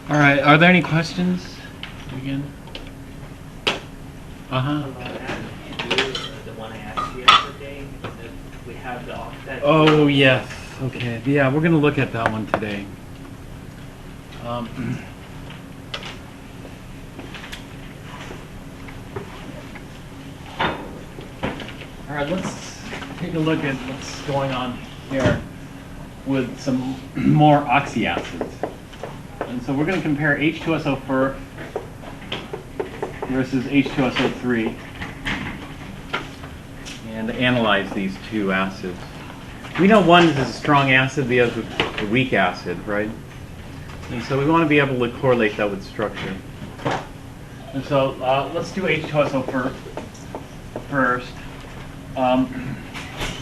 All right, are there any questions? Again? Uh-huh. The one I asked you yesterday, we have the offset. Oh, yes. Okay. Yeah, we're going to look at that one today. All right, let's take a look at what's going on here with some more oxyacids. And so we're going to compare H2SO4 versus H2SO3 and analyze these two acids. We know one is a strong acid, the other is a weak acid, right? And so we want to be able to correlate that with structure. And so let's do H2SO first.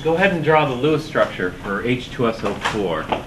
Go ahead and draw the Lewis structure for H2SO4.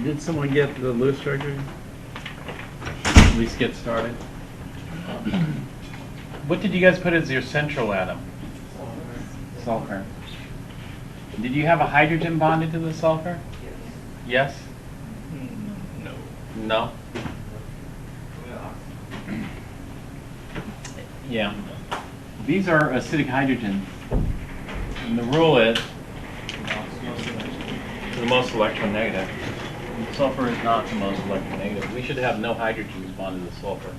Did someone get the Lewis structure? At least get started. What did you guys put as your central atom? Sulfur. Did you have a hydrogen bonded to the sulfur? Yes? No. No? Yeah. These are acidic hydrogens. And the rule is the most electronegative. Sulfur is not the most electronegative. We should have no hydrogens bonded to sulfur.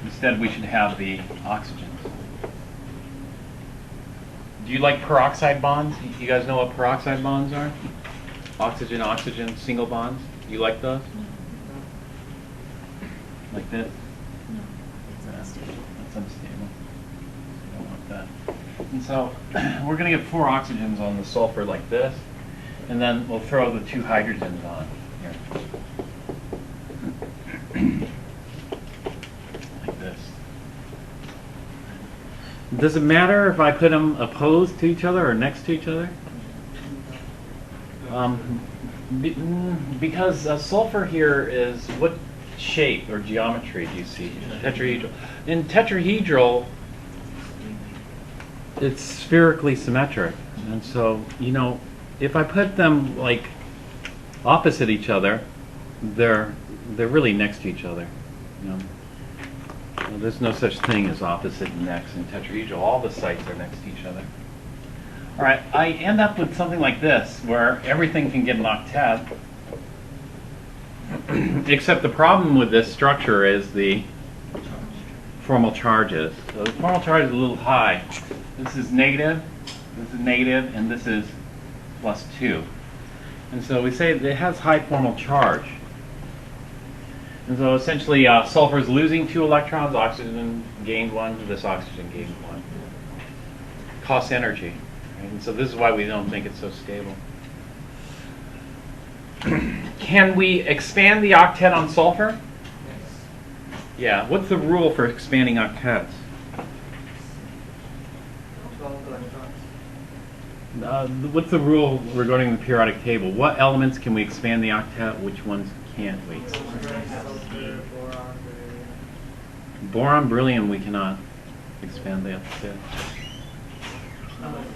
Instead, we should have the oxygens. Do you like peroxide bonds? You guys know what peroxide bonds are? Oxygen, oxygen, single bonds. You like those? Like this? No, it's unstable. That's unstable. You don't want that. And so we're going to get 4 oxygens on the sulfur like this. And then we'll throw the 2 hydrogens on here. Like this. Does it matter if I put them opposed to each other or next to each other? Because sulfur here is, what shape or geometry do you see? Tetrahedral. In tetrahedral, it's spherically symmetric. And so, you know, if I put them like opposite each other, they're really next to each other. You know? Well, there's no such thing as opposite and next in tetrahedral. All the sites are next to each other. All right, I end up with something like this, where everything can get an octet. Except the problem with this structure is the formal charges. So the formal charge is a little high. This is negative, and this is +2. And so we say that it has high formal charge. And so essentially sulfur is losing 2 electrons, oxygen gained 1, this oxygen gained 1. Costs energy. Right? And so this is why we don't think it's so stable. Can we expand the octet on sulfur? Yeah. What's the rule for expanding octets? 12 electrons. What's the rule regarding the periodic table? What elements can we expand the octet? Which ones can't we? Sulfur, boron, beryllium. Boron, beryllium, we cannot expand the octet.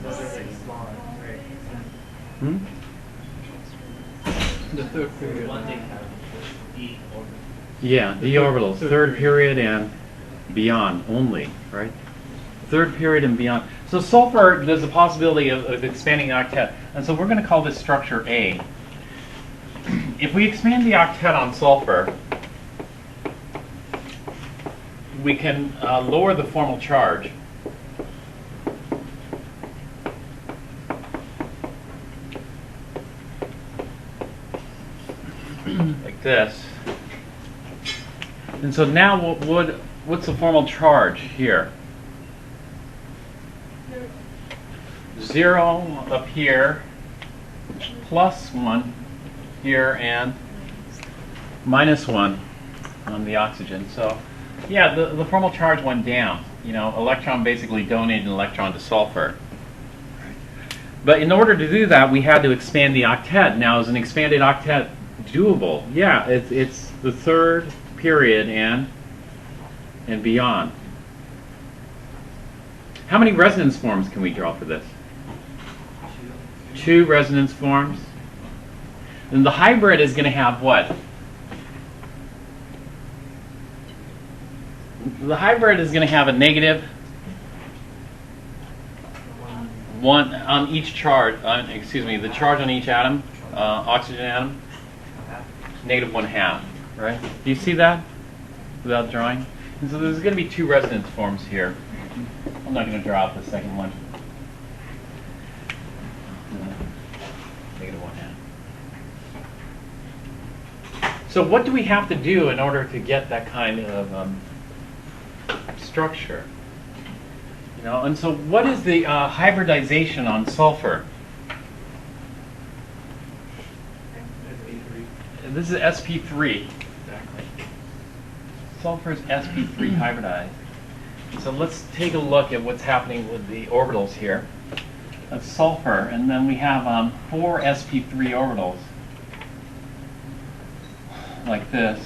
Those are very small, right? Hmm? The third period. One they have D orbital. Yeah, d orbitals, third period and beyond only, right? Third period and beyond. So sulfur, there's a possibility of expanding the octet. And so we're going to call this structure A. If we expand the octet on sulfur, we can lower the formal charge. Like this. And so now what's the formal charge here? 0 up here, plus 1 here, and minus 1 on the oxygen. So yeah, the formal charge went down. You know, electron basically donated an electron to sulfur. But in order to do that, we had to expand the octet. Now, is an expanded octet doable? Yeah, it's the third period and beyond. How many resonance forms can we draw for this? 2 resonance forms. And the hybrid is going to have what? The hybrid is going to have a negative 1 on each charge. The charge on each atom, oxygen atom, negative 1/2. Right? Do you see that without drawing? And so there's going to be 2 resonance forms here. I'm not going to draw out the second one. Negative 1/2. So what do we have to do in order to get that kind of structure? You know, and so what is the hybridization on sulfur? This is sp3. Exactly. Sulfur is sp3 hybridized. So let's take a look at what's happening with the orbitals here. That's sulfur, and then we have 4 sp3 orbitals, like this.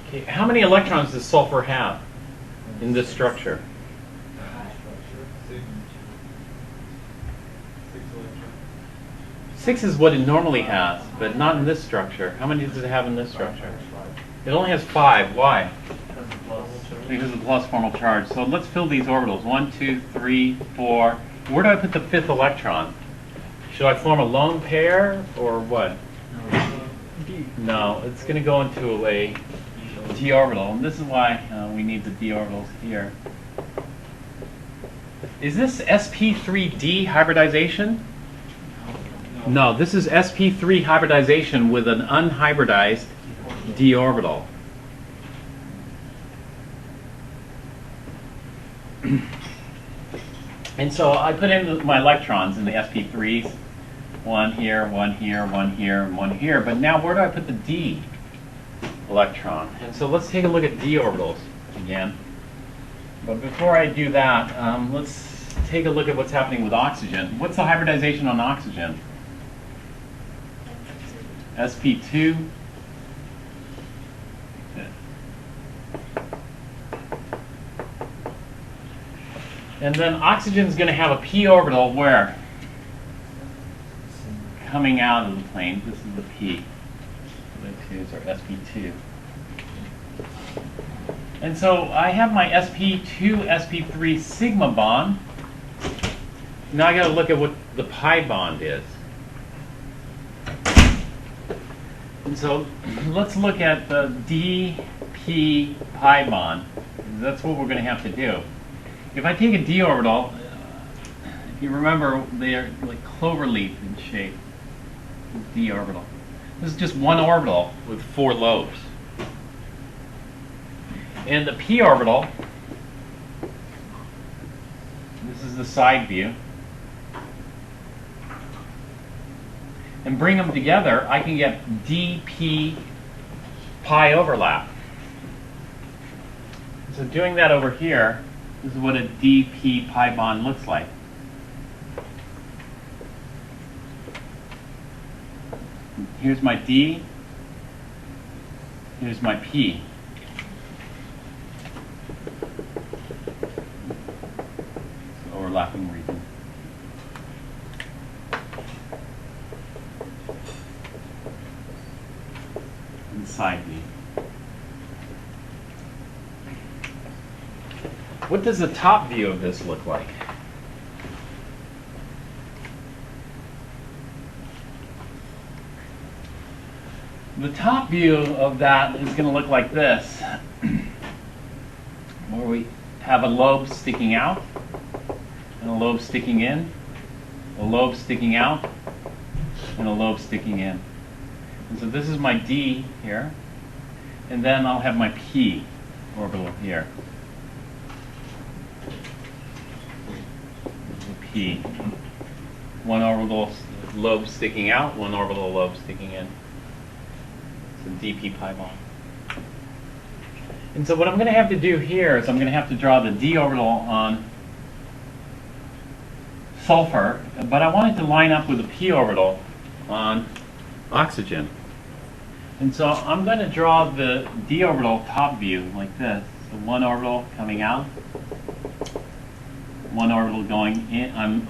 Okay, how many electrons does sulfur have in this structure? 6 is what it normally has, but not in this structure. How many does it have in this structure? It only has 5. Why? Because of the plus formal charge. So let's fill these orbitals. 1, 2, 3, 4. Where do I put the 5th electron? Should I form a lone pair or what? No, it's going to go into a d orbital, and this is why we need the d orbitals here. Is this sp3d hybridization? No, this is sp3 hybridization with an unhybridized d orbital. And so I put in my electrons in the sp3s. 1 here, 1 here, 1 here, and 1 here. But now where do I put the d electron? And so let's take a look at d orbitals again. But before I do that, let's take a look at what's happening with oxygen. What's the hybridization on oxygen? sp2. And then oxygen is going to have a p orbital where? Coming out of the plane. This is the p. The 2s are sp2. And so I have my sp2, sp3 sigma bond. Now I got to look at what the pi bond is. And so let's look at the dp pi bond. That's what we're going to have to do. If I take a d orbital, you remember they're like cloverleaf in shape, d orbital. This is just one orbital with 4 lobes. And the p orbital, this is the side view. And bring them together, I can get dp pi overlap. So doing that over here, this is what a dp pi bond looks like. Here's my D, here's my P. It's overlapping region. And side V. What does the top view of this look like? The top view of that is going to look like this, where we have a lobe sticking out, and a lobe sticking in, a lobe sticking out, and a lobe sticking in. And so this is my D here, and then I'll have my P orbital here. This is the P. One orbital lobe sticking out, one orbital lobe sticking in. dp pi bond. And so what I'm going to have to do here is I'm going to have to draw the d orbital on sulfur, but I want it to line up with the p orbital on oxygen. And so I'm going to draw the d orbital top view like this. So one orbital coming out, one orbital going in,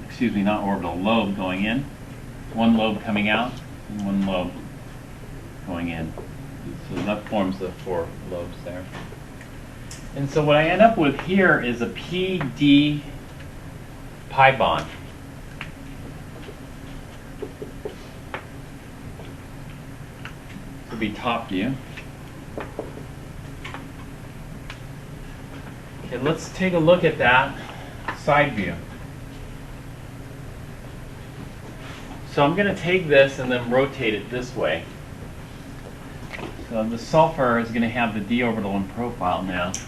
excuse me, not orbital, lobe going in, one lobe coming out, and one lobe going in. So that forms the 4 lobes there. And so what I end up with here is a PD pi bond. This would be top view. Okay, let's take a look at that side view. So I'm going to take this and then rotate it this way. So the sulfur is going to have the d orbital in profile now. It's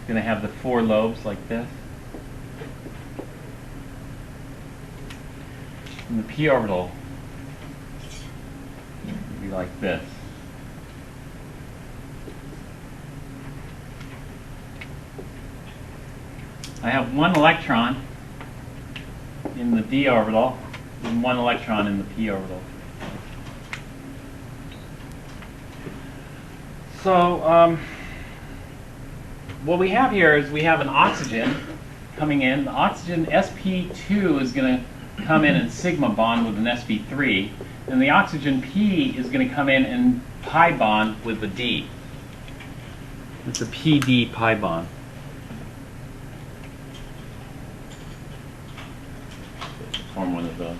going to have the 4 lobes like this. And the p orbital will be like this. I have 1 electron in the d orbital and 1 electron in the p orbital. So what we have here is we have an oxygen coming in. The oxygen sp2 is going to come in and sigma bond with an sp3, and the oxygen p is going to come in and pi bond with the d. It's a pd pi bond. Form one of those.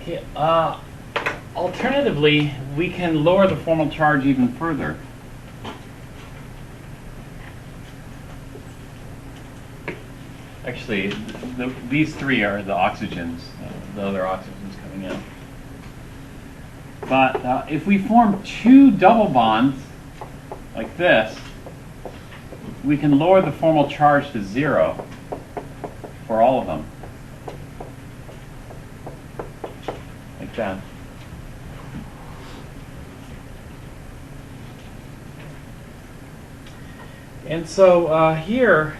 Okay, alternatively, we can lower the formal charge even further. Actually, these 3 are the oxygens, the other oxygens coming in. But if we form 2 double bonds like this, we can lower the formal charge to 0 for all of them. Like that. And so here,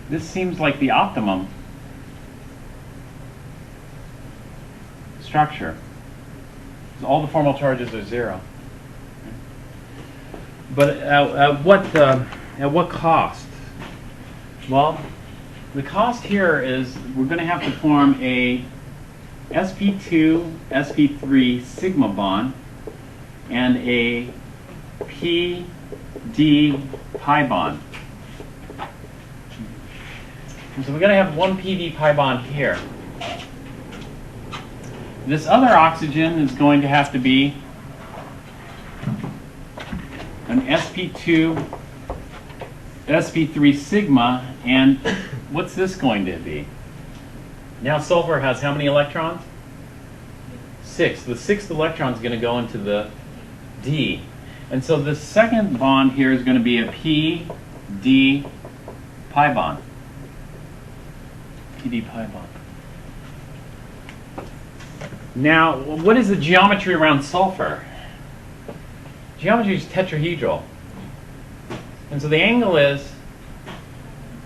this seems like the optimum. structure. So all the formal charges are 0. But at what cost? Well, the cost here is we're going to have to form a sp2, sp3 sigma bond and a p d pi bond. So we're going to have one p d pi bond here. This other oxygen is going to have to be an sp2, sp3 sigma, and what's this going to be? Now sulfur has how many electrons? 6. The 6th electron is going to go into the D. And so the second bond here is going to be a p d pi bond. P d pi bond. Now, what is the geometry around sulfur? Geometry is tetrahedral. And so the angle is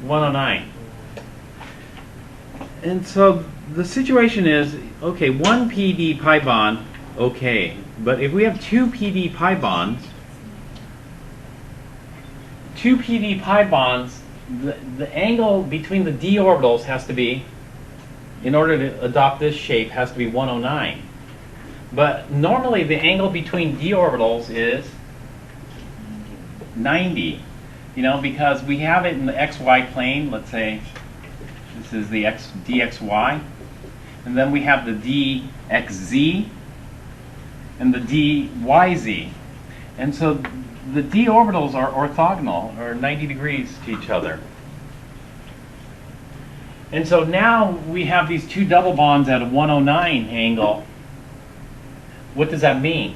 109. And so the situation is, okay, one PD pi bond, okay. But if we have two PD pi bonds, the angle between the d orbitals has to be, in order to adopt this shape, has to be 109. But normally the angle between d orbitals is 90. You know, because we have it in the xy plane. Let's say this is the dxy. And then we have the dxz and the dyz. And so the d orbitals are orthogonal, or 90 degrees to each other. And so now we have these two double bonds at a 109 angle. What does that mean?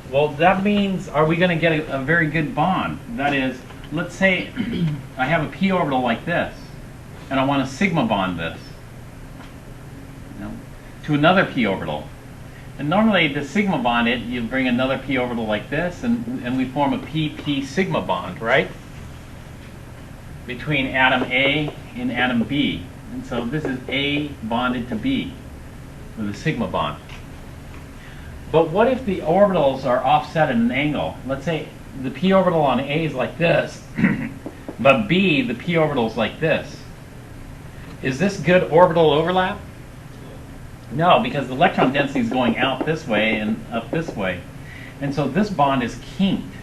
Well, that means, are we going to get a very good bond? That is, let's say I have a p orbital like this, and I want to sigma bond this, you know, to another p orbital. And normally to sigma bond it, you bring another p orbital like this, and we form a pp sigma bond, right? Between atom A and atom B. And so this is A bonded to B with a sigma bond. But what if the orbitals are offset at an angle? Let's say the p orbital on A is like this, but B, the p orbital is like this. Is this good orbital overlap? No, because the electron density is going out this way and up this way. And so this bond is kinked.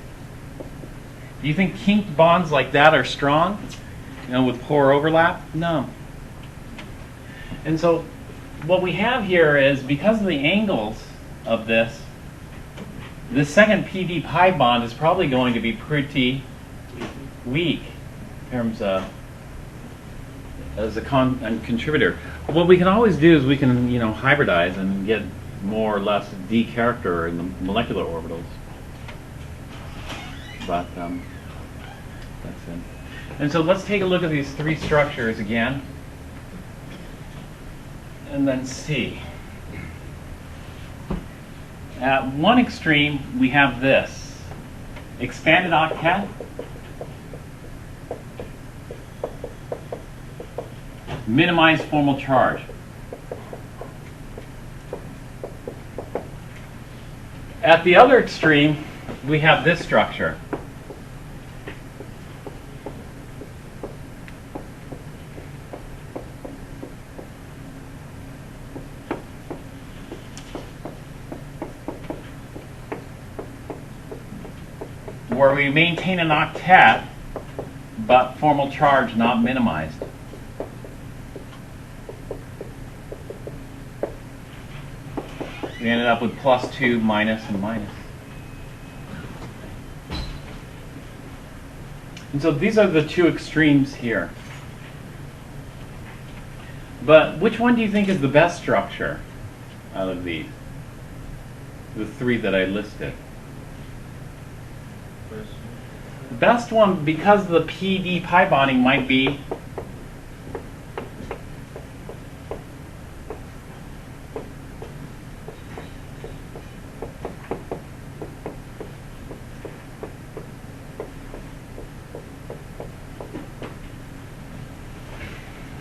Do you think kinked bonds like that are strong? You know, with poor overlap? No. And so what we have here is, because of the angles of this second PD pi bond is probably going to be pretty weak in terms of as a contributor. What we can always do is we can, you know, hybridize and get more or less D character in the molecular orbitals. But that's it. And so let's take a look at these three structures again, and then see. At one extreme, we have this expanded octet, minimized formal charge. At the other extreme, we have this structure. Where we maintain an octet, but formal charge not minimized. We ended up with +2, minus, and minus. And so these are the two extremes here. But which one do you think is the best structure out of these? The three that I listed. The best one, because the PD pi bonding, might be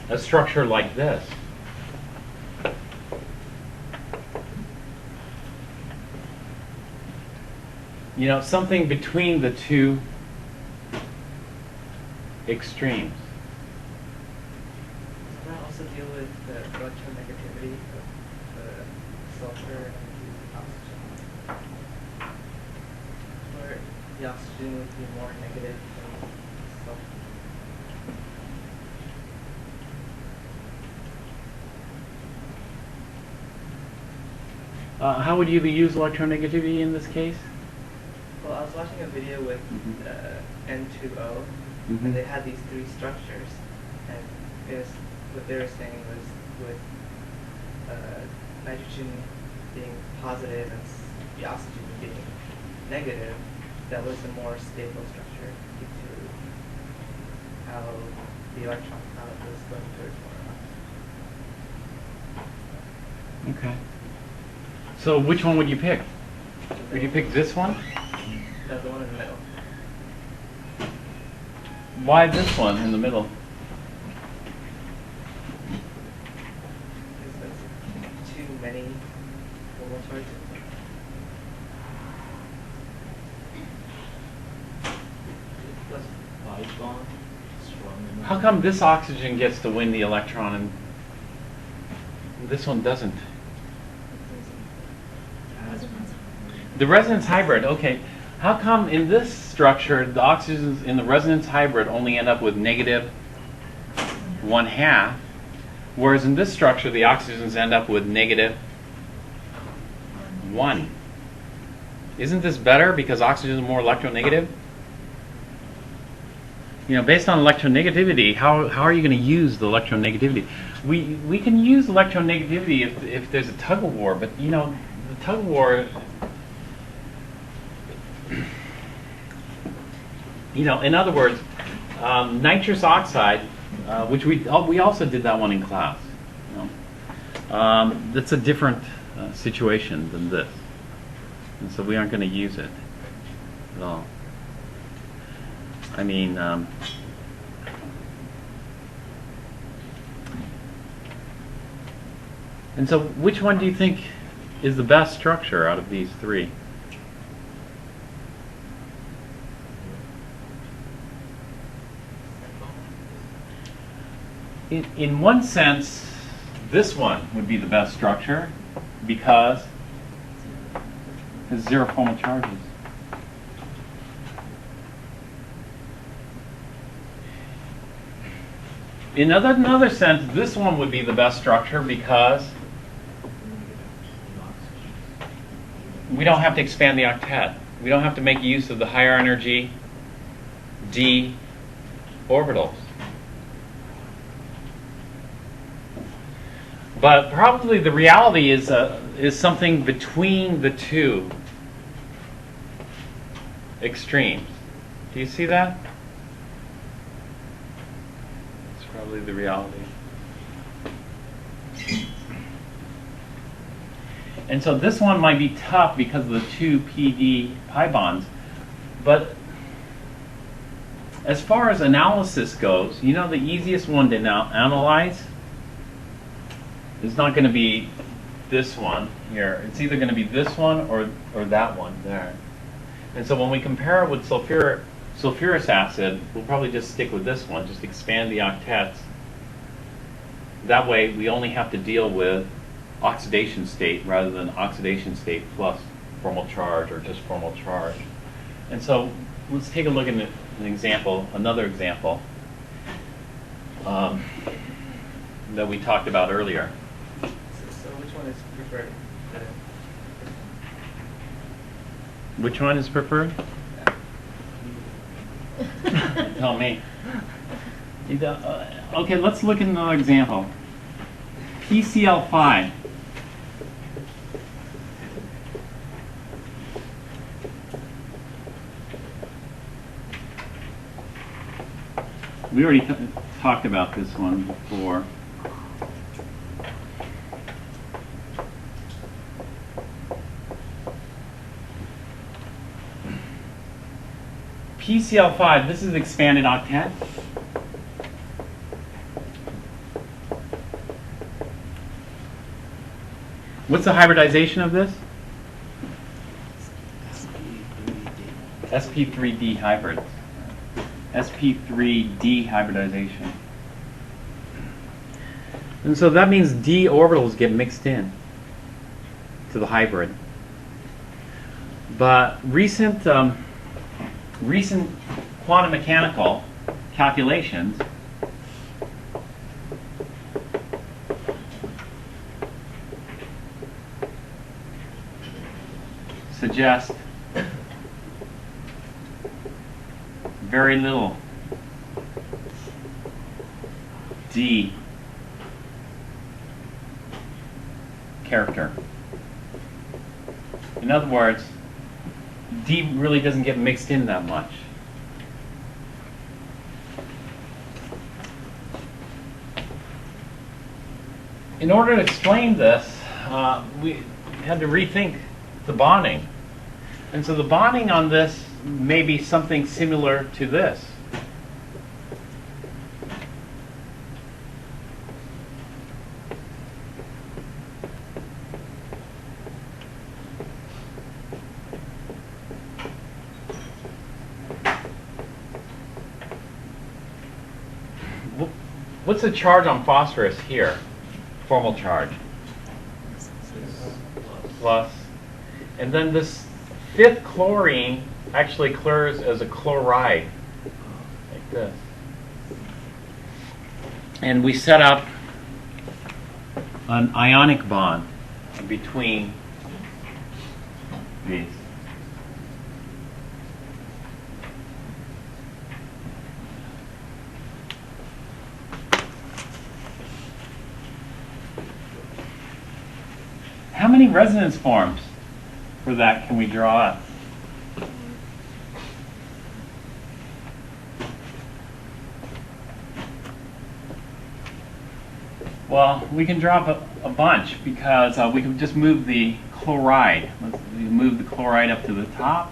a structure like this. You know, something between the two extremes. Does that also deal with the electronegativity of the sulfur and the oxygen? Where the oxygen would be more negative than sulfur? How would you use electronegativity in this case? Well, I was watching a video with N2O, Mhm. and they had these three structures, and what they were saying was with nitrogen being positive and the oxygen being negative, that was a more stable structure due to how the electron cloud was going towards more oxygen. Okay. So which one would you pick? Would you pick this one? The one in the middle. Why this one in the middle? Because that's too many formal charges. Plus pi bond strong. How come this oxygen gets to win the electron and this one doesn't? The resonance hybrid, okay. How come in this structure the oxygens in the resonance hybrid only end up with negative 1/2, whereas in this structure the oxygens end up with negative 1? Isn't this better because oxygen is more electronegative? You know, based on electronegativity, how are you going to use the electronegativity? We can use electronegativity if there's a tug of war, but you know, the tug of war, you know, in other words, nitrous oxide, which we also did that one in class. You know, that's a different situation than this, and so we aren't going to use it at all. I mean, and so which one do you think is the best structure out of these three? In one sense, this one would be the best structure because it's zero formal charges. In another sense, this one would be the best structure because we don't have to expand the octet. We don't have to make use of the higher energy d orbitals. But probably the reality is something between the two extremes. Do you see that? It's probably the reality. And so this one might be tough because of the two PD pi bonds. But as far as analysis goes, you know, the easiest one to analyze is not going to be this one here. It's either going to be this one or that one there. And so when we compare it with sulfurous acid, we'll probably just stick with this one, just expand the octets. That way we only have to deal with oxidation state rather than oxidation state plus formal charge or just formal charge. And so let's take a look at an example, another example that we talked about earlier. So which one is preferred? Which one is preferred? Tell me. Okay, let's look at another example. PCl5. We already talked about this one before. PCl5, this is expanded octet. What's the hybridization of this? sp3d hybrids. sp3d hybridization. And so that means d orbitals get mixed in to the hybrid. But recent quantum mechanical calculations suggest very little d character. In other words, d really doesn't get mixed in that much. In order to explain this, we had to rethink the bonding. And so the bonding on this may be something similar to this. What's the charge on phosphorus here? Formal charge. Plus. And then this fifth chlorine actually clears as a chloride, like this. And we set up an ionic bond between these. How many resonance forms for that can we draw up? Well, we can drop a bunch because we can just move the chloride. Let's move the chloride up to the top.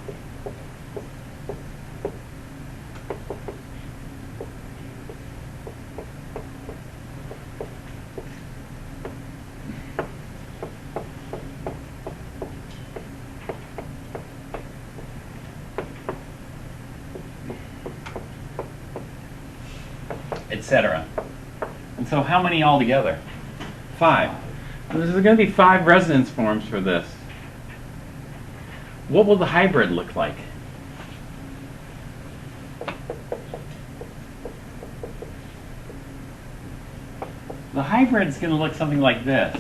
Etc. And so how many altogether? 5. And there's going to be 5 resonance forms for this. What will the hybrid look like? The hybrid is going to look something like this.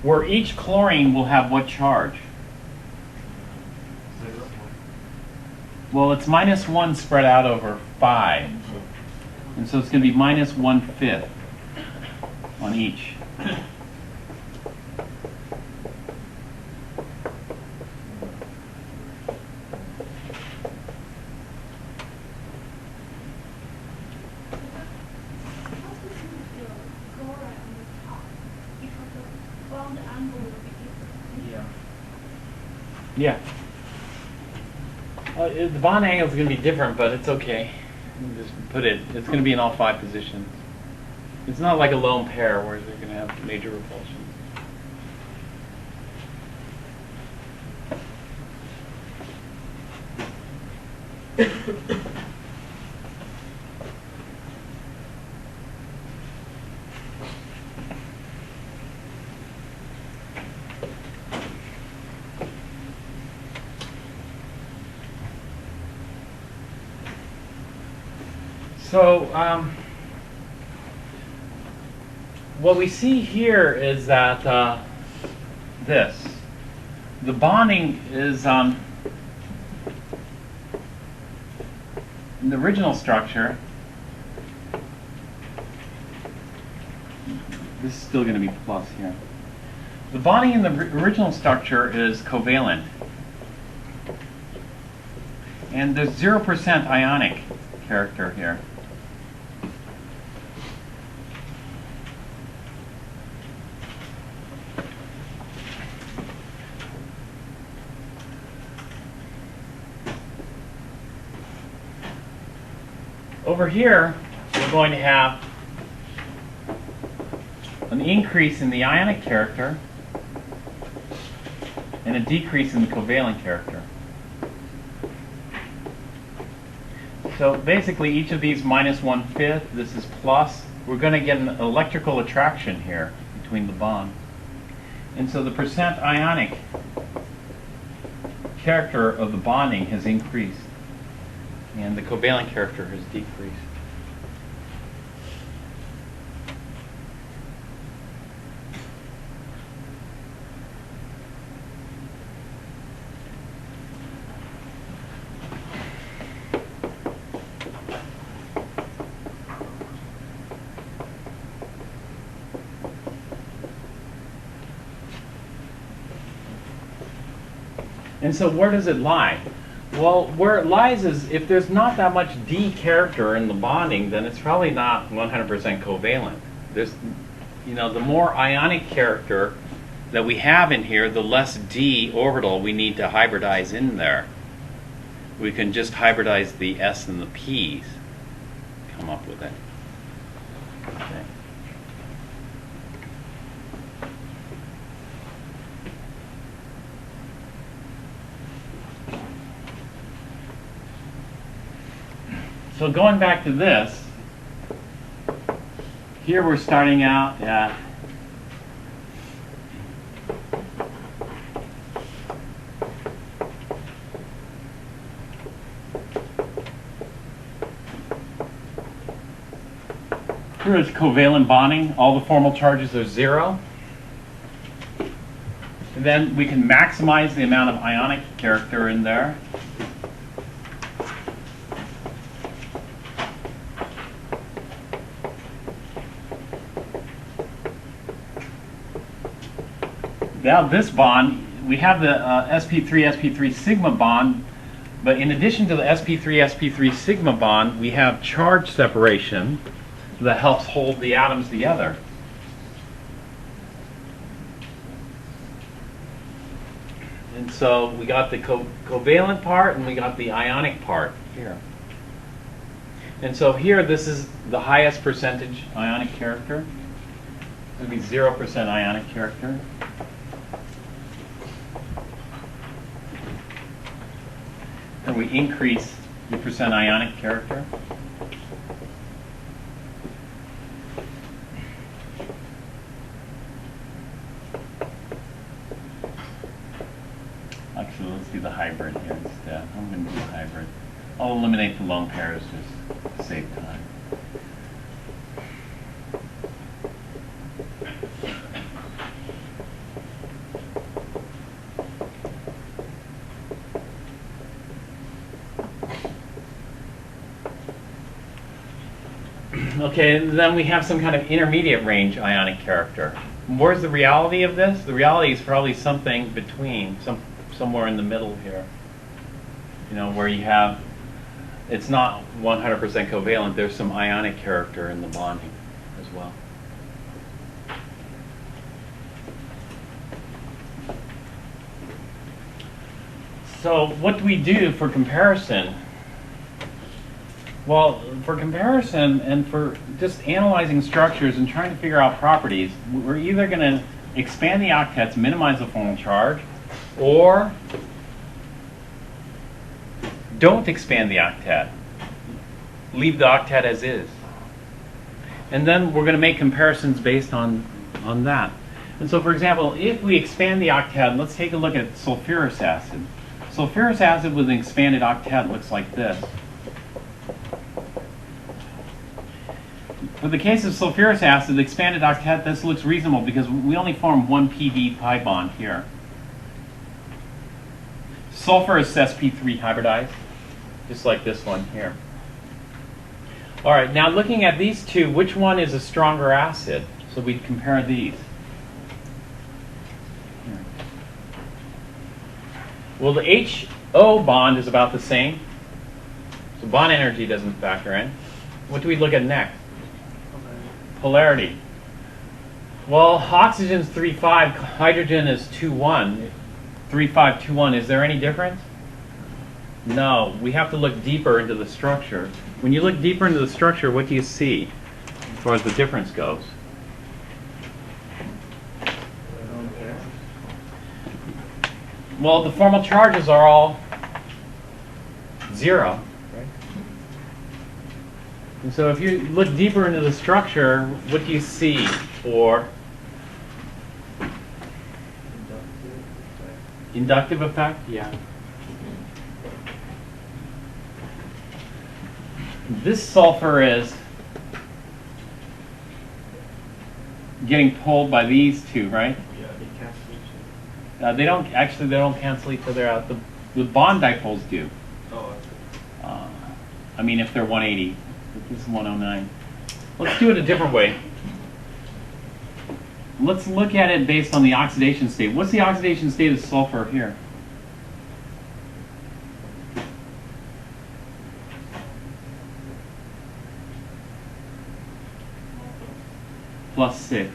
Where each chlorine will have what charge? Well, it's -1 spread out over 5. And so it's going to be -1/5 on each. Yeah. The bond angle is going to be different, but it's okay. Just put it. It's going to be in all 5 positions. It's not like a lone pair where they're going to have major repulsions. So what we see here is that the bonding is in the original structure. This is still going to be plus here. The bonding in the original structure is covalent. And there's 0% ionic character here. Over here, we're going to have an increase in the ionic character and a decrease in the covalent character. So basically each of these minus 1/5, this is plus. We're going to get an electrical attraction here between the bond. And so the percent ionic character of the bonding has increased and the covalent character has decreased. And so where does it lie? Well, where it lies is if there's not that much D character in the bonding, then it's probably not 100% covalent. There's, the more ionic character that we have in here, the less D orbital we need to hybridize in there. We can just hybridize the S and the P's, come up with it. Okay. So going back to this, here we're starting out at here is covalent bonding. All the formal charges are 0. And then we can maximize the amount of ionic character in there. Now this bond, we have the sp3 sigma bond, but in addition to the sp3 sigma bond, we have charge separation that helps hold the atoms together. And so we got the covalent part and we got the ionic part here. And so here this is the highest percentage ionic character. It would be 0% ionic character. And we increase the percent ionic character. Actually, let's do the hybrid here instead. I'm going to do the hybrid. I'll eliminate the lone pairs just to save time. Okay, then we have some kind of intermediate range ionic character. Where's the reality of this? The reality is probably something between, somewhere in the middle here. Where you have, it's not 100% covalent, there's some ionic character in the bonding as well. So what do we do for comparison? Well, for comparison and for just analyzing structures and trying to figure out properties, we're either going to expand the octets, minimize the formal charge, or don't expand the octet. Leave the octet as is. And then we're going to make comparisons based on that. And so, for example, if we expand the octet, let's take a look at sulfurous acid. Sulfurous acid with an expanded octet looks like this. For the case of sulfurous acid, the expanded octet, this looks reasonable because we only form one pd pi bond here. Sulfur is sp3 hybridized, just like this one here. All right, now looking at these two, which one is a stronger acid? So we compare these. Here. Well, the HO bond is about the same, so bond energy doesn't factor in. What do we look at next? Polarity. Well, oxygen's 3,5, hydrogen is 2,1. 3,5, 2,1. Is there any difference? No, we have to look deeper into the structure. When you look deeper into the structure, what do you see as far as the difference goes? Well, the formal charges are all 0. Right? And so if you look deeper into the structure, what do you see for inductive effect? Yeah. This sulfur is getting pulled by these two, right? Yeah, they cancel each other. They don't cancel each other out. The bond dipoles do. Oh, I mean, if they're 180. This is 109. Let's do it a different way. Let's look at it based on the oxidation state. What's the oxidation state of sulfur here? +6.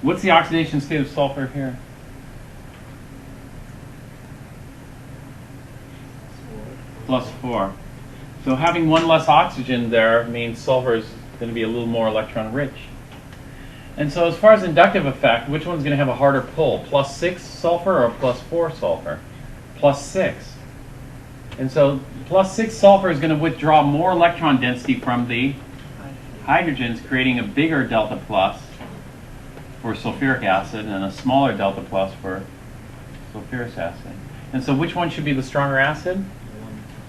What's the oxidation state of sulfur here? +4. So having one less oxygen there means sulfur is going to be a little more electron rich. And so as far as inductive effect, which one's going to have a harder pull? +6 sulfur or +4 sulfur? +6. And so +6 sulfur is going to withdraw more electron density from the hydrogens, creating a bigger delta plus for sulfuric acid and a smaller delta plus for sulfuric acid. And so which one should be the stronger acid?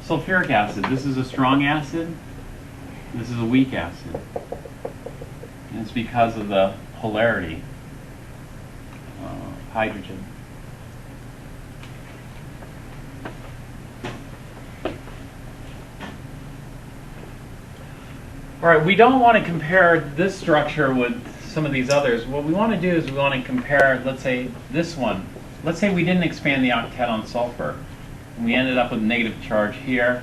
Sulfuric acid. This is a strong acid. This is a weak acid. And it's because of the polarity of hydrogen. All right, we don't want to compare this structure with some of these others. What we want to do is we want to compare, let's say, this one. Let's say we didn't expand the octet on sulfur. And we ended up with a negative charge here.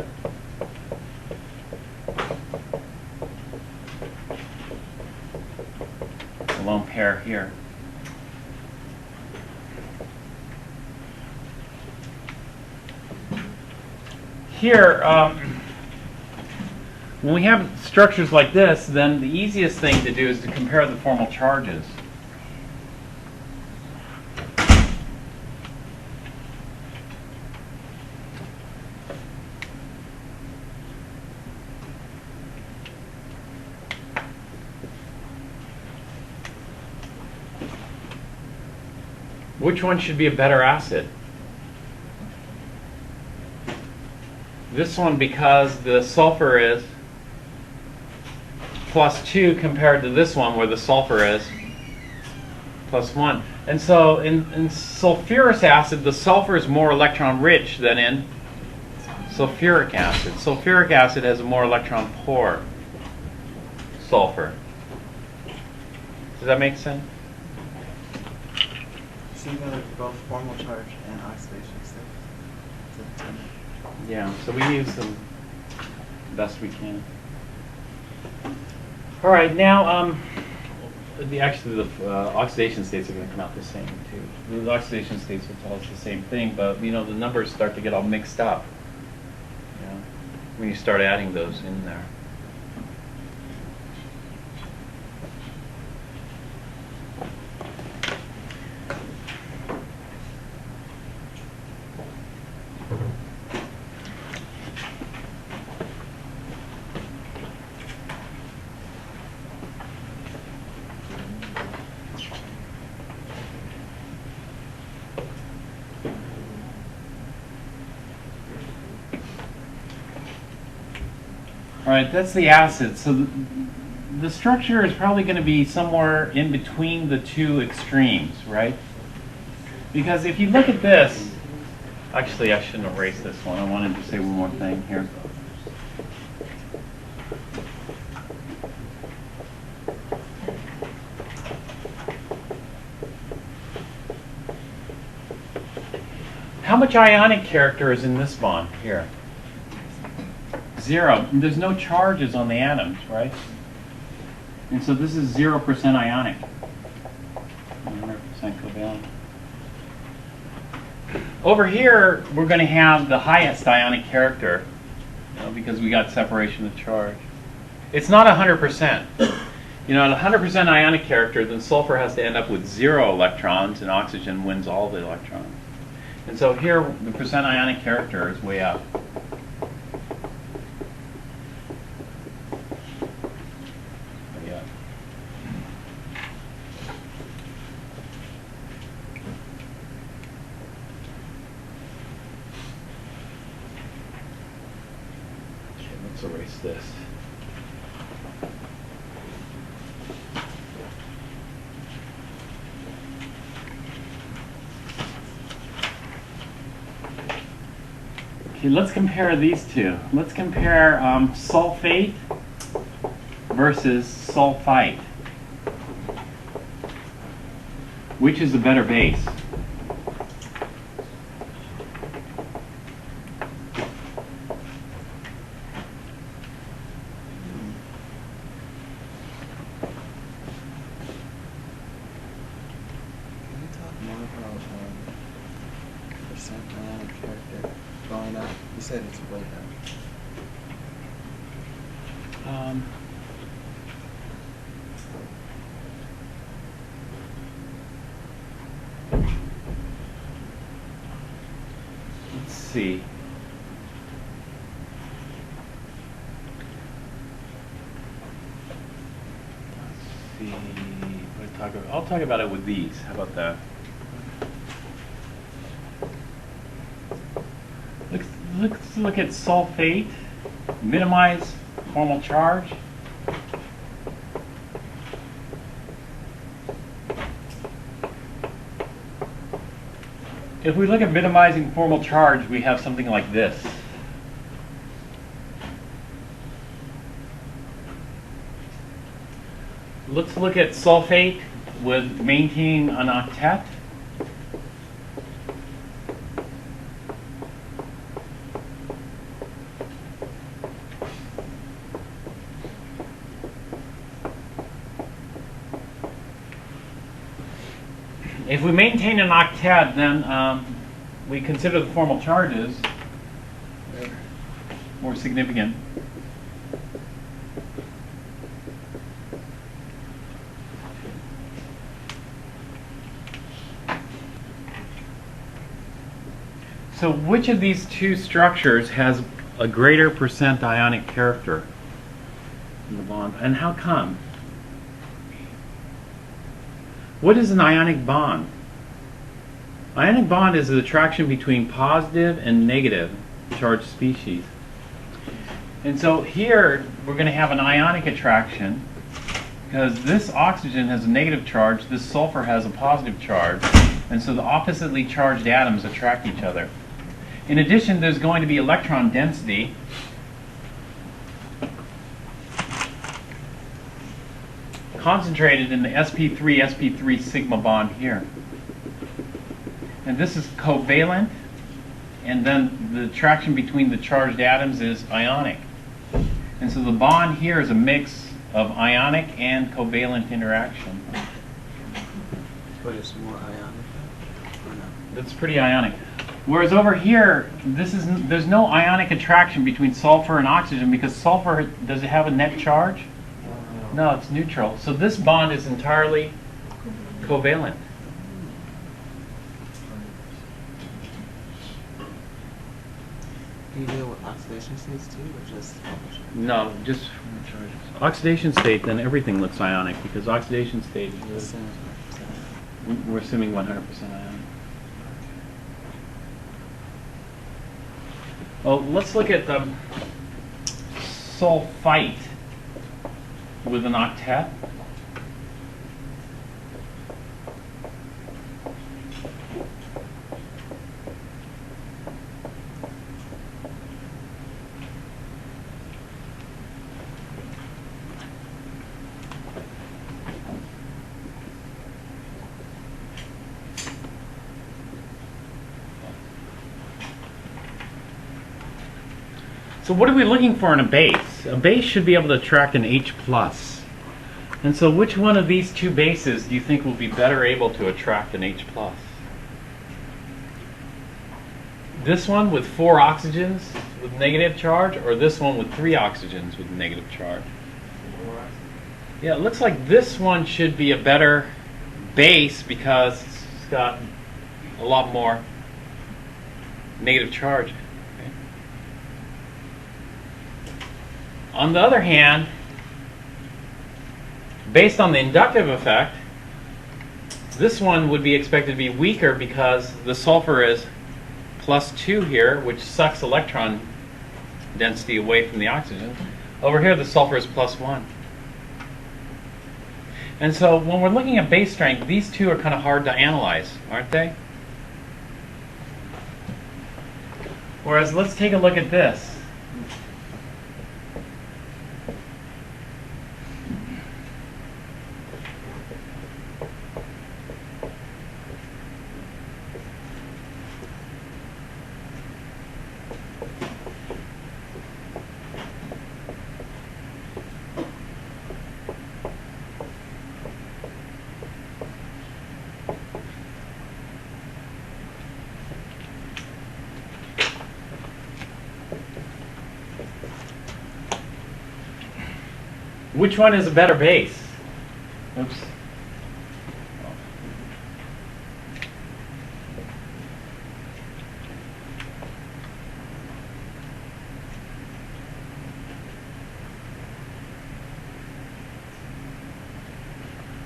A lone pair here. Here, when we have structures like this, then the easiest thing to do is to compare the formal charges. Which one should be a better acid? This one, because the sulfur is +2 compared to this one where the sulfur is +1. And so in sulfurous acid, the sulfur is more electron rich than in sulfuric acid. Sulfuric acid has a more electron poor sulfur. Does that make sense? So you know both formal charge and oxidation state. Yeah, so we use them best we can. All right, now actually the oxidation states are going to come out the same too. The oxidation states will tell us the same thing, but the numbers start to get all mixed up. When you start adding those in there. All right, that's the acid. So the structure is probably going to be somewhere in between the two extremes, right? Because if you look at this, actually I shouldn't erase this one. I wanted to say one more thing here. How much ionic character is in this bond here? 0. There's no charges on the atoms, right? And so this is 0% ionic. 100% covalent. over here, we're going to have the highest ionic character, because we got separation of charge. It's not 100%. At 100% ionic character, then sulfur has to end up with 0 electrons, and oxygen wins all the electrons. And so here, the percent ionic character is way up. Way up. Okay, let's erase this. Okay, let's compare these two. Let's compare sulfate versus sulfite. Which is a better base? Can you talk more about percent ionic character going up? You said it's way up. Let's see. I'll talk about it with these. How about that? Let's look at sulfate. Minimize formal charge. If we look at minimizing formal charge, we have something like this. Let's look at sulfate with maintaining an octet. If we maintain an octet, then we consider the formal charges more significant. So which of these two structures has a greater percent ionic character in the bond, and how come? What is an ionic bond? Ionic bond is the attraction between positive and negative charged species. And so here we're going to have an ionic attraction because this oxygen has a negative charge, this sulfur has a positive charge, and so the oppositely charged atoms attract each other. In addition, there's going to be electron density. Concentrated in the sp3 sigma bond here. And this is covalent, and then the attraction between the charged atoms is ionic. And so the bond here is a mix of ionic and covalent interaction. But it's more ionic, or no? That's pretty ionic. Whereas over here, there's no ionic attraction between sulfur and oxygen because sulfur, does it have a net charge? No, it's neutral. So this bond is entirely covalent. Can you deal with oxidation states too, or just formal charge? No, just oxidation state, then everything looks ionic because oxidation state The is, same as 100%. we're assuming 100% ionic. Well, let's look at the sulfite with an octet. So what are we looking for in a base? A base should be able to attract an H+. And so which one of these two bases do you think will be better able to attract an H+? This one with 4 oxygens with negative charge, or this one with 3 oxygens with negative charge? Yeah, it looks like this one should be a better base because it's got a lot more negative charge. Okay. On the other hand, based on the inductive effect, this one would be expected to be weaker because the sulfur is +2 here, which sucks electron density away from the oxygen. Over here, the sulfur is +1. And so when we're looking at base strength, these two are kind of hard to analyze, aren't they? Whereas, let's take a look at this. Which one is a better base? Oops.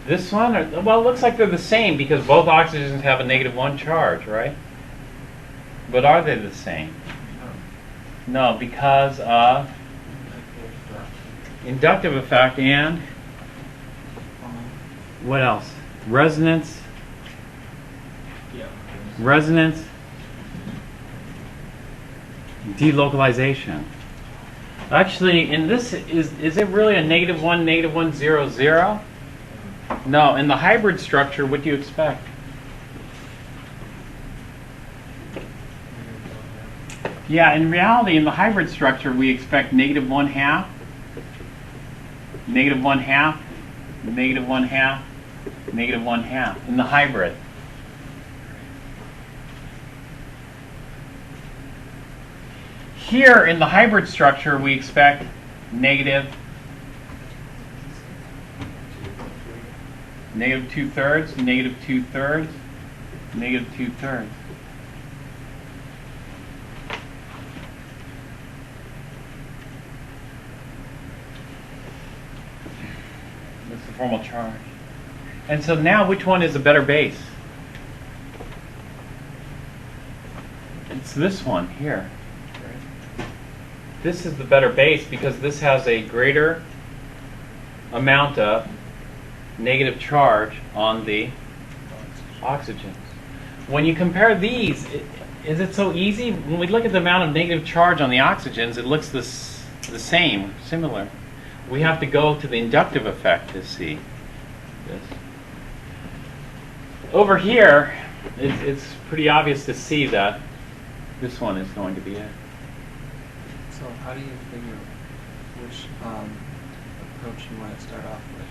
This one? Well, it looks like they're the same because both oxygens have a -1 charge, right? But are they the same? No, because of inductive effect and what else? Resonance. Resonance. Delocalization. Actually, in this, is it really a -1, -1, 0, 0? No, in the hybrid structure, what do you expect? Yeah, in reality, in the hybrid structure, we expect -1/2, -1/2, -1/2, -1/2 in the hybrid. Here, in the hybrid structure, we expect -2/3, -2/3, -2/3. That's the formal charge. And so now, which one is a better base? It's this one here. This is the better base because this has a greater amount of negative charge on the oxygens. When you compare these, is it so easy? When we look at the amount of negative charge on the oxygens, it looks the same, similar. We have to go to the inductive effect to see this. Over here, it's pretty obvious to see that this one is going to be it. So how do you figure which approach you want to start off with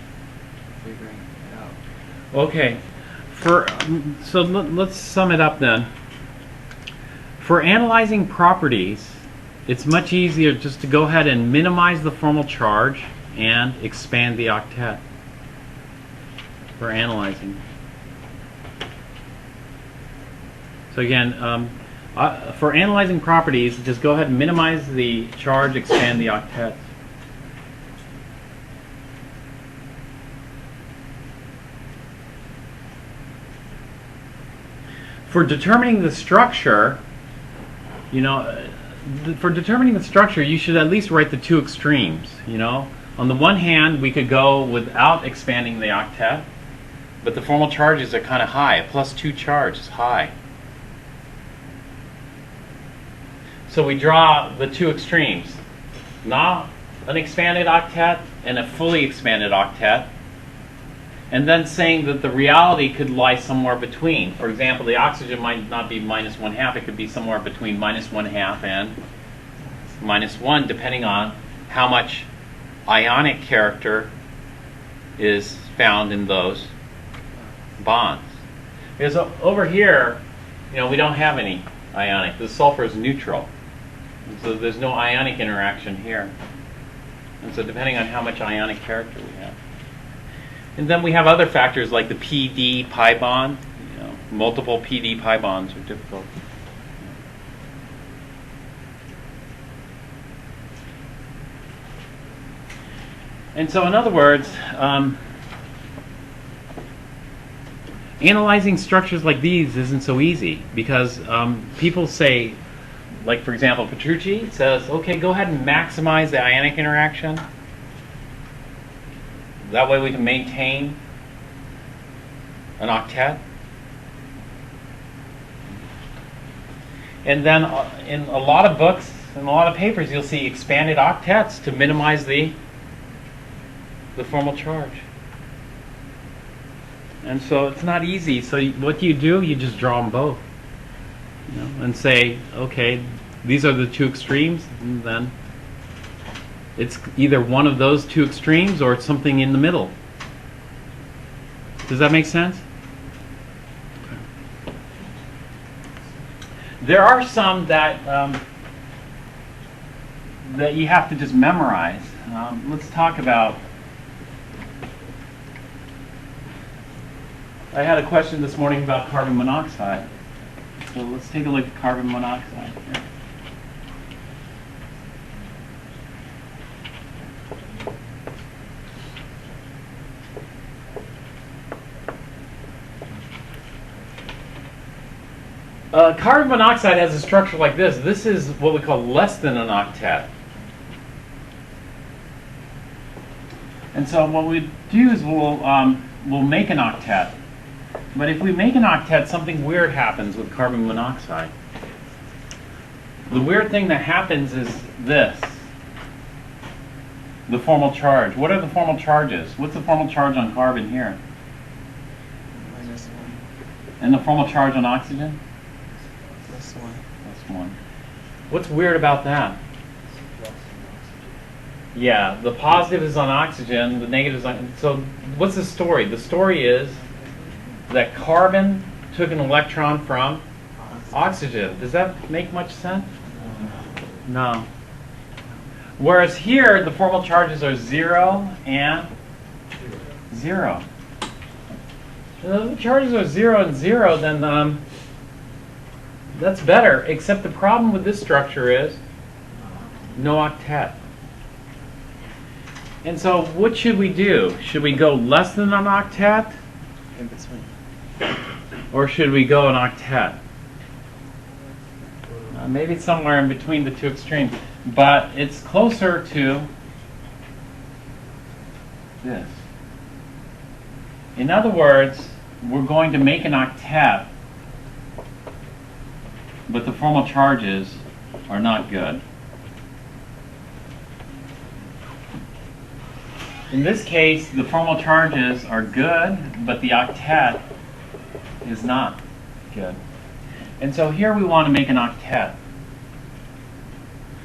figuring it out? Okay, so let's sum it up then. For analyzing properties, it's much easier just to go ahead and minimize the formal charge and expand the octet for analyzing. So again, for analyzing properties, just go ahead and minimize the charge, expand the octets. For determining the structure, for determining the structure, you should at least write the two extremes. On the one hand, we could go without expanding the octet, but the formal charges are kind of high. A +2 charge is high. So we draw the two extremes, not an expanded octet and a fully expanded octet, and then saying that the reality could lie somewhere between. For example, the oxygen might not be -1/2, it could be somewhere between -1/2 and -1, depending on how much ionic character is found in those bonds. Because over here, we don't have any ionic. The sulfur is neutral. And so there's no ionic interaction here. And so depending on how much ionic character we have. And then we have other factors like the PD pi bond. You know, multiple PD pi bonds are difficult. And so in other words, analyzing structures like these isn't so easy because people say, like for example, Petrucci says, okay, go ahead and maximize the ionic interaction. That way we can maintain an octet. And then in a lot of books, in a lot of papers, you'll see expanded octets to minimize the formal charge. And so it's not easy. So what you do, you just draw them both. You know, and say, okay, these are the two extremes, and then it's either one of those two extremes or it's something in the middle. Does that make sense? Okay. There are some that that you have to just memorize. Let's talk about. I had a question this morning about carbon monoxide. So let's take a look at carbon monoxide here. Carbon monoxide has a structure like this. This is what we call less than an octet. And so what we do is we'll make an octet. But if we make an octet, something weird happens with carbon monoxide. The weird thing that happens is this. The formal charge. What are the formal charges? What's the formal charge on carbon here? -1. And the formal charge on oxygen? +1. +1. What's weird about that? Yeah, the positive is on oxygen, the negative is on... So what's the story? The story is that carbon took an electron from oxygen. Does that make much sense? No. Whereas here, the formal charges are 0 and 0. If the charges are 0 and 0, then that's better, except the problem with this structure is no octet. And so what should we do? Should we go less than an octet? In between. Or should we go an octet? Maybe it's somewhere in between the two extremes. But it's closer to this. In other words, we're going to make an octet, but the formal charges are not good. In this case, the formal charges are good, but the octet is not good. And so here we want to make an octet.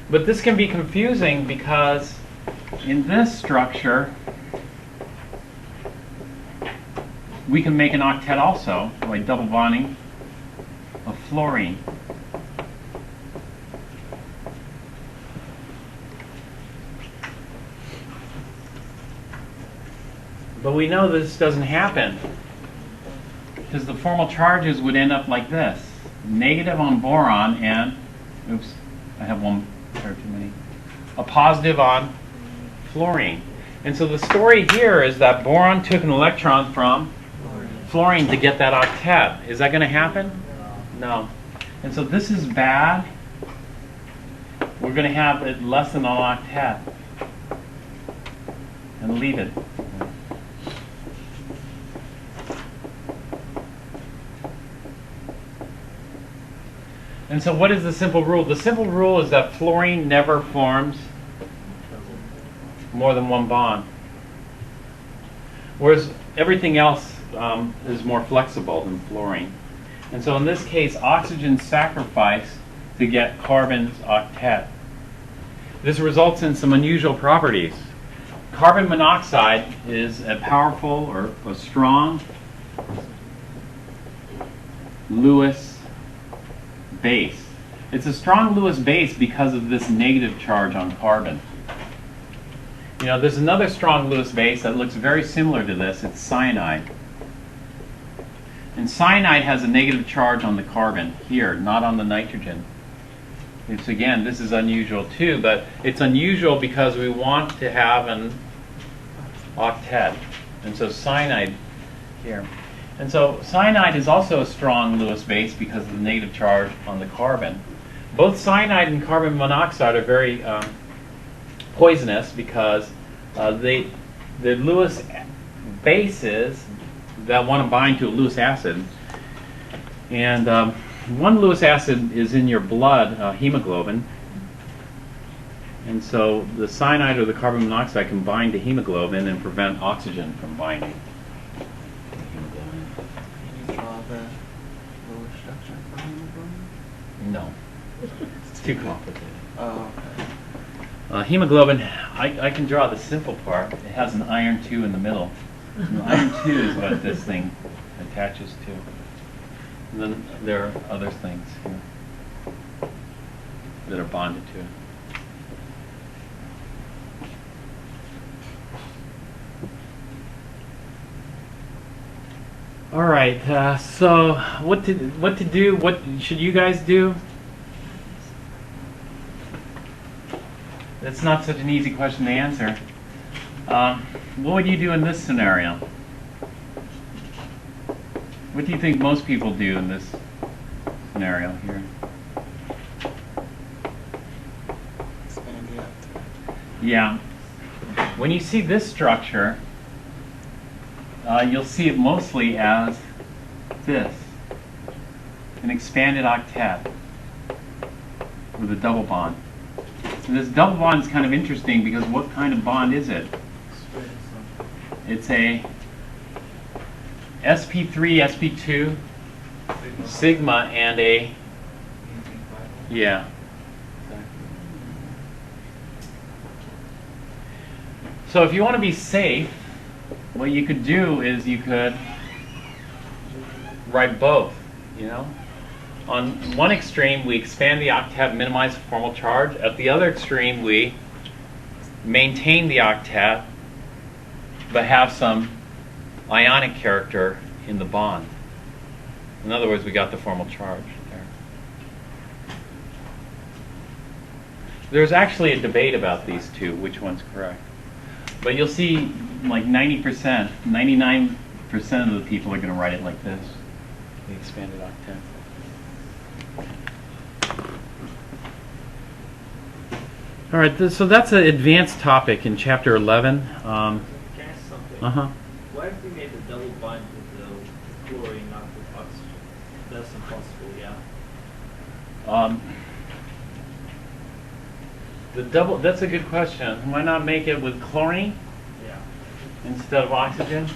But this can be confusing because in this structure, we can make an octet also by double bonding of fluorine. But we know this doesn't happen because the formal charges would end up like this. Negative on boron and, oops, I have one pair too many, a positive on fluorine. And so the story here is that boron took an electron from fluorine to get that octet. Is that going to happen? No. And so this is bad. We're going to have it less than an octet. And leave it. And so what is the simple rule? The simple rule is that fluorine never forms more than one bond. Whereas everything else is more flexible than fluorine. And so in this case, oxygen sacrificed to get carbon's octet. This results in some unusual properties. Carbon monoxide is a powerful or a strong Lewis base. It's a strong Lewis base because of this negative charge on carbon. You know, there's another strong Lewis base that looks very similar to this. It's cyanide. And cyanide has a negative charge on the carbon here, not on the nitrogen. It's, again, this is unusual too, but it's unusual because we want to have an octet. And so cyanide here. And so cyanide is also a strong Lewis base because of the negative charge on the carbon. Both cyanide and carbon monoxide are very poisonous because the Lewis bases that want to bind to a Lewis acid, and one Lewis acid is in your blood, hemoglobin, and so the cyanide or the carbon monoxide can bind to hemoglobin and prevent oxygen from binding to hemoglobin. Can you draw the Lewis structure for hemoglobin? No, it's too complicated. Oh, okay. Hemoglobin, I can draw the simple part. It has an iron 2 in the middle. And iron 2 is what this thing attaches to. And then there are other things here that are bonded to it. All right, so what to do? What should you guys do? That's not such an easy question to answer. What would you do in this scenario? What do you think most people do in this scenario here? Expand the octet. Yeah. When you see this structure, you'll see it mostly as this, an expanded octet with a double bond. And this double bond is kind of interesting because what kind of bond is it? It's a sp3, sp2, sigma, and a, yeah. So if you want to be safe, what you could do is you could write both, you know? On one extreme, we expand the octet, minimize the formal charge. At the other extreme, we maintain the octet, but have some ionic character in the bond. In other words, we got the formal charge there. There's actually a debate about these two, which one's correct. But you'll see like 90%, 99% of the people are going to write it like this, the expanded octet. All right, so that's an advanced topic in chapter 11. Can I ask something? Uh-huh. What if we made the double bond with the chlorine, not with oxygen? That's impossible, yeah. That's a good question. Why not make it with chlorine Yeah. instead of oxygen?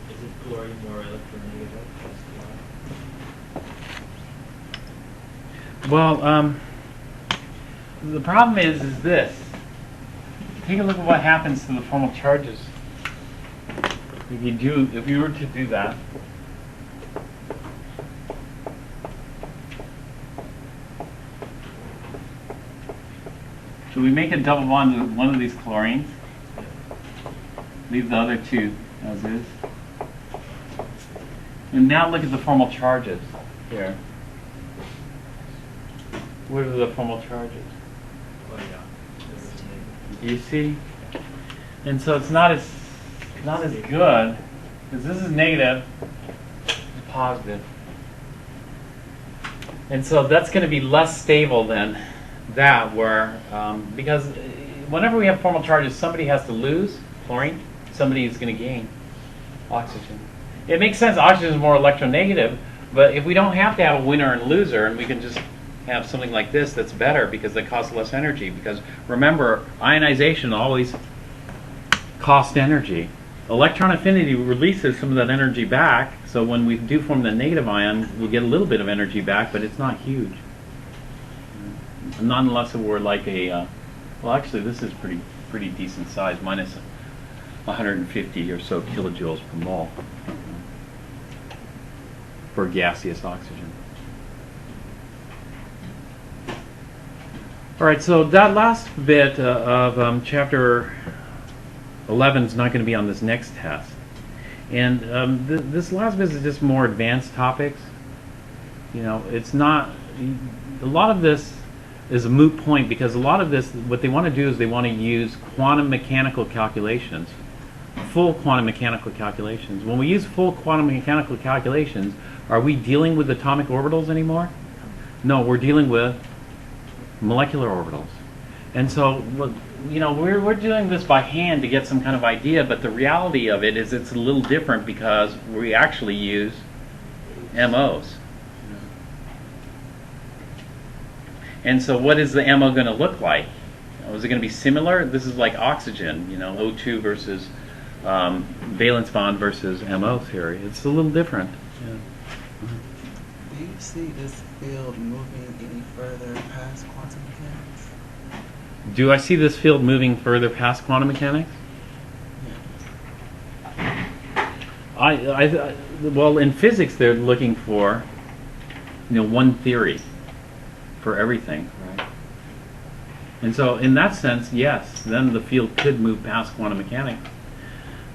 Is it chlorine more electronegative? Well, the problem is this. Take a look at what happens to the formal charges if you were to do that. So we make a double bond with one of these chlorines. Leave the other two as is. And now look at the formal charges here. What are the formal charges? Oh, yeah. Do you see? And so it's not as good, because this is negative, it's positive. And so that's going to be less stable than that, where because whenever we have formal charges, somebody has to lose chlorine, somebody is going to gain oxygen. It makes sense. Oxygen is more electronegative, but if we don't have to have a winner and loser, and we can just have something like this that's better because it costs less energy. Because remember, ionization always costs energy. Electron affinity releases some of that energy back, so when we do form the negative ion, we'll get a little bit of energy back, but it's not huge. Not unless it were like a, well, actually this is pretty decent size, minus 150 or so kilojoules per mole. for gaseous oxygen. All right, so that last bit of chapter 11 is not going to be on this next test. And this last bit is just more advanced topics. You know, it's not, a lot of this is a moot point because a lot of this, what they want to do is they want to use quantum mechanical calculations, full quantum mechanical calculations. When we use full quantum mechanical calculations, are we dealing with atomic orbitals anymore? No, we're dealing with molecular orbitals. And so, you know, we're doing this by hand to get some kind of idea, but the reality of it is it's a little different because we actually use MOs. And so what is the MO going to look like? Is it going to be similar? This is like oxygen, you know, O2 versus valence bond versus MO theory. It's a little different. Yeah. Do you see this field moving any further past quantum mechanics? Do I see this field moving further past quantum mechanics? Yeah. Well, in physics, they're looking for, you know, one theory for everything, right? And so, in that sense, yes, then the field could move past quantum mechanics.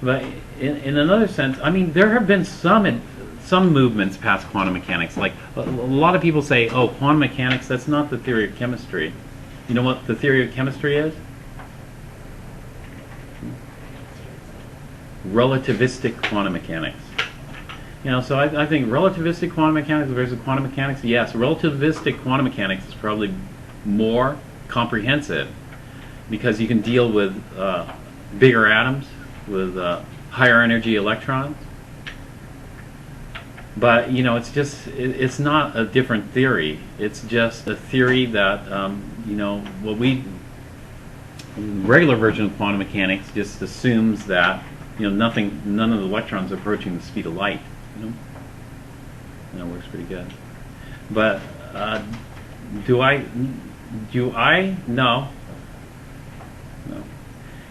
But in another sense, I mean, there have been some movements past quantum mechanics. Like a lot of people say, "Oh, quantum mechanics, that's not the theory of chemistry." You know what the theory of chemistry is? Relativistic quantum mechanics. You know, so I think relativistic quantum mechanics versus quantum mechanics, yes, relativistic quantum mechanics is probably more comprehensive because you can deal with bigger atoms, with higher energy electrons. But, you know, it's not a different theory. It's just a theory that, you know, regular version of quantum mechanics just assumes that, you know, none of the electrons are approaching the speed of light. You know? And that works pretty good. But do I? No. No.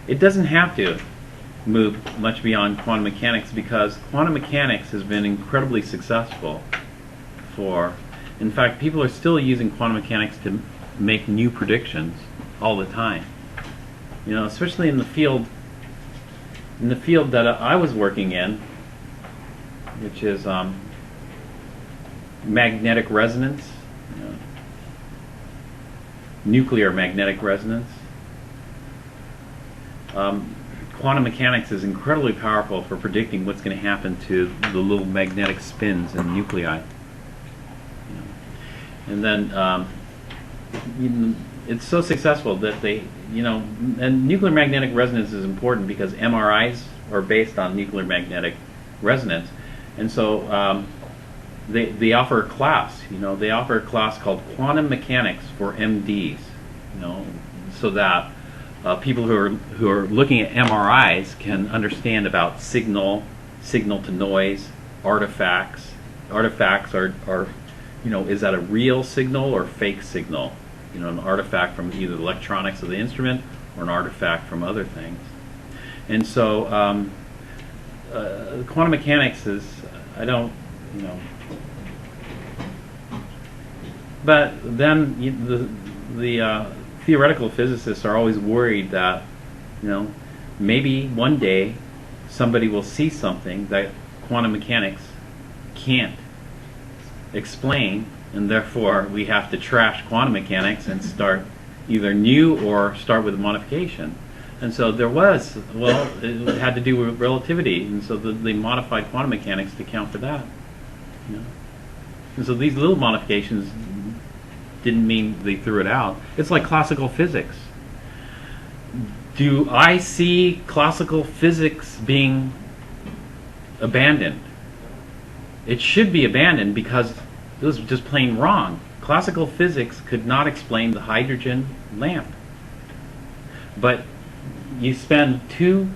It doesn't have to move much beyond quantum mechanics because quantum mechanics has been incredibly successful for. In fact, people are still using quantum mechanics to make new predictions all the time. You know, especially in the field. In the field that I was working in, which is magnetic resonance, you know, nuclear magnetic resonance. Quantum mechanics is incredibly powerful for predicting what's going to happen to the little magnetic spins in nuclei. You know. And then it's so successful that they, you know, and nuclear magnetic resonance is important because MRIs are based on nuclear magnetic resonance. And so they offer a class, you know, they offer a class called quantum mechanics for MDs, you know, so that people who are looking at MRIs can understand about signal to noise, artifacts. Artifacts are, you know, is that a real signal or fake signal? You know, an artifact from either the electronics of the instrument or an artifact from other things. And so quantum mechanics is, I don't, you know, but then the theoretical physicists are always worried that, you know, maybe one day somebody will see something that quantum mechanics can't explain, and therefore we have to trash quantum mechanics and start either new or start with a modification. And so there was, well, it had to do with relativity, and so they modified quantum mechanics to account for that. You know? And so these little modifications didn't mean they threw it out. It's like classical physics. Do I see classical physics being abandoned? It should be abandoned because it was just plain wrong. Classical physics could not explain the hydrogen lamp. But you spend 2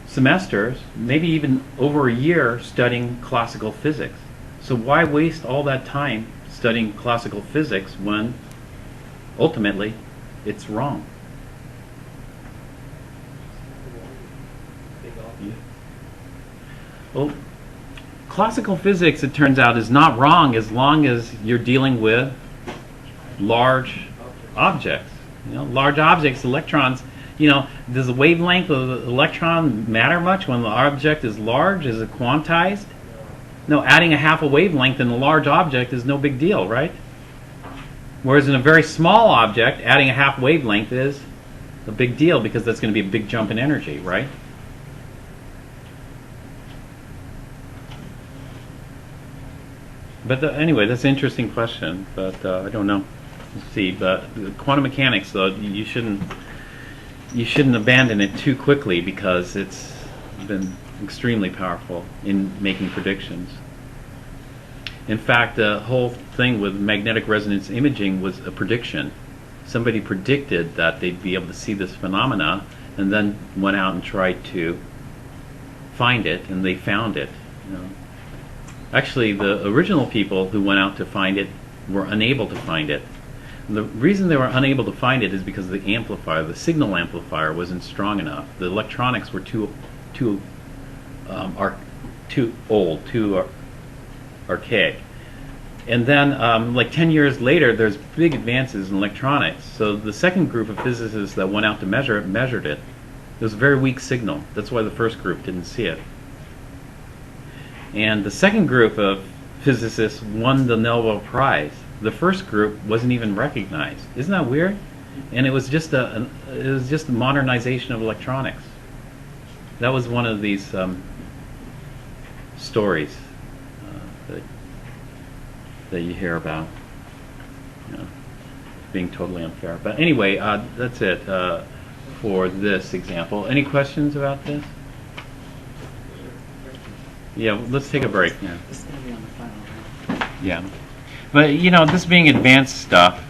semesters, maybe even over a year, studying classical physics. So why waste all that time studying classical physics when ultimately it's wrong? Yeah. Well, classical physics, it turns out, is not wrong as long as you're dealing with large objects. You know, large objects, electrons. You know, does the wavelength of the electron matter much when the object is large? Is it quantized? No, adding a half a wavelength in a large object is no big deal, right? Whereas in a very small object, adding a half wavelength is a big deal because that's going to be a big jump in energy, right? But anyway, that's an interesting question, but I don't know. Let's see, but quantum mechanics, though, you shouldn't abandon it too quickly because it's been extremely powerful in making predictions. In fact, the whole thing with magnetic resonance imaging was a prediction. Somebody predicted that they'd be able to see this phenomena and then went out and tried to find it, and they found it. You know. Actually, the original people who went out to find it were unable to find it. And the reason they were unable to find it is because the amplifier, the signal amplifier, wasn't strong enough. The electronics were too old, too archaic. And then, like 10 years later, there's big advances in electronics. So the second group of physicists that went out to measure it measured it. It was a very weak signal. That's why the first group didn't see it. And the second group of physicists won the Nobel Prize. The first group wasn't even recognized. Isn't that weird? And it was just a modernization of electronics. That was one of these stories that you hear about, you know, being totally unfair. But anyway, that's it for this example. Any questions about this? Yeah, let's take a break now. It's gonna be on the final, right? Yeah. But, you know, this being advanced stuff,